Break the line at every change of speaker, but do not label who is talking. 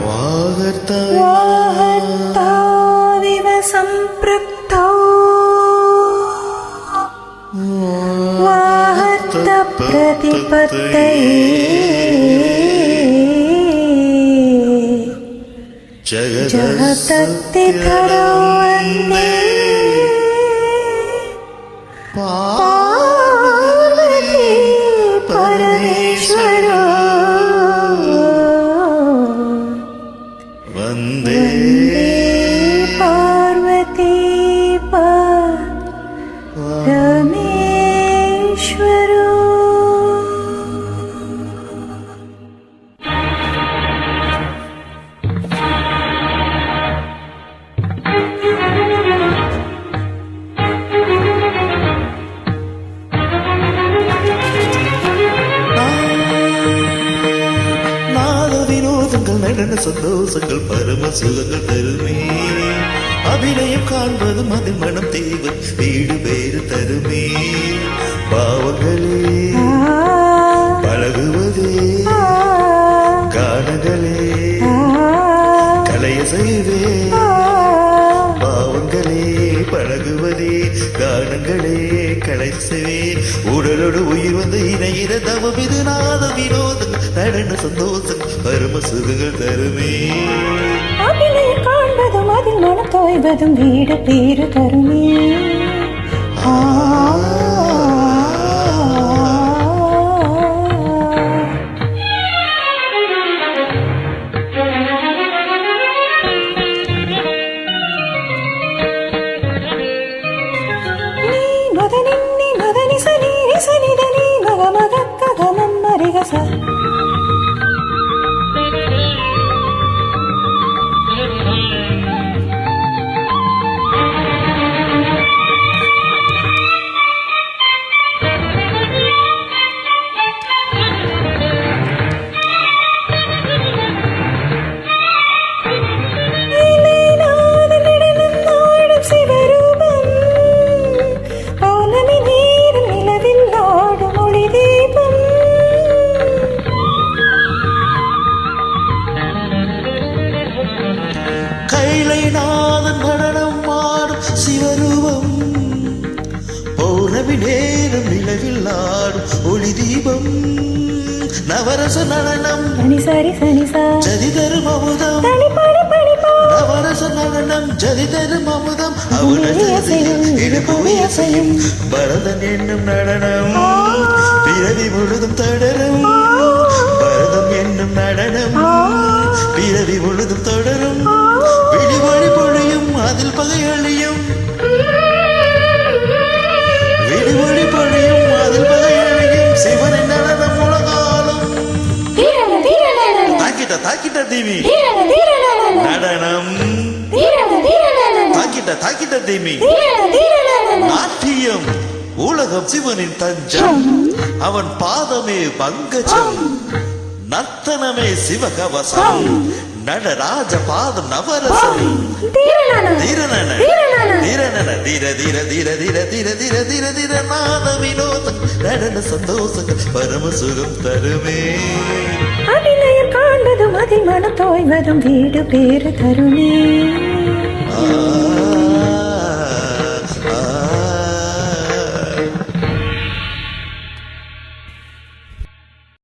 वाहर्ताविव सम्पृक्तौ वाहर्तप्रतिपत्तये जगतस्थितरो वन्दे पार्वती परमेश्वरो वन्दे पार्वती परमेश्वरो.
நடன சந்தோஷங்கள் பரம சுகங்கள் தருமே அபிநயம் காண்பதும் அதில் மனம் தேவை வீடு வேறு தருமே பாவங்களே பழகுவதே கானங்களே கலைய செய்வே பாவங்களே பழகுவதே கானங்களே கலை செய்வே உடலோடு உயிர் வந்து இணையிற தவம் இது நாத வினோதம் நடன சந்தோஷம் பரம சுகங்கள் தருமே
அபிநயம் காண்பதும் அதில் மனம் தோய்வதும் வீடு பேரு தருமே. சனிதனி மகமக ககமம் மரிகச
நடனம் ஆடும் சிவரூபம் பௌர்ணமி நேரம் நிலவில் ஆடும் ஒளி தீபம் நவரச நடனம் ஜதி தரும் அமுதம் நவரச நடனம் ஜதி தரும் அமுதம் அவனையும் பரதன் என்னும் நடனம் பிறவி முழுதும் தொடரும் பரதம் என்னும் நடனம் பிறவி முழுதும் தொடரும் விழிவழி பொழியும் அதில் பகையழியும் விழிவழி பொழியும் அதில் பகையழியும் சிவனின் நடனம் உலகாலும் தாக்கிட்ட தீமி நடனம் தாக்கிட்ட தீமி நாட்டியம் உலகம் சிவனின் தஞ்சம் அவன் பாதமே பங்கஜம் நர்த்தனமே சிவகவசம் நடராஜ பாதம் நவரசம் தீரநன தீரநன தீர தீர தீர தீர தீர தீர தீர தீர நாத வினோதம் நடன சந்தோஷங்கள் பரம சுகம் தருமே
அபிநயம் காண்பதும் அதில் மனம் தோய்வதும் வீடு பேரு தருமே.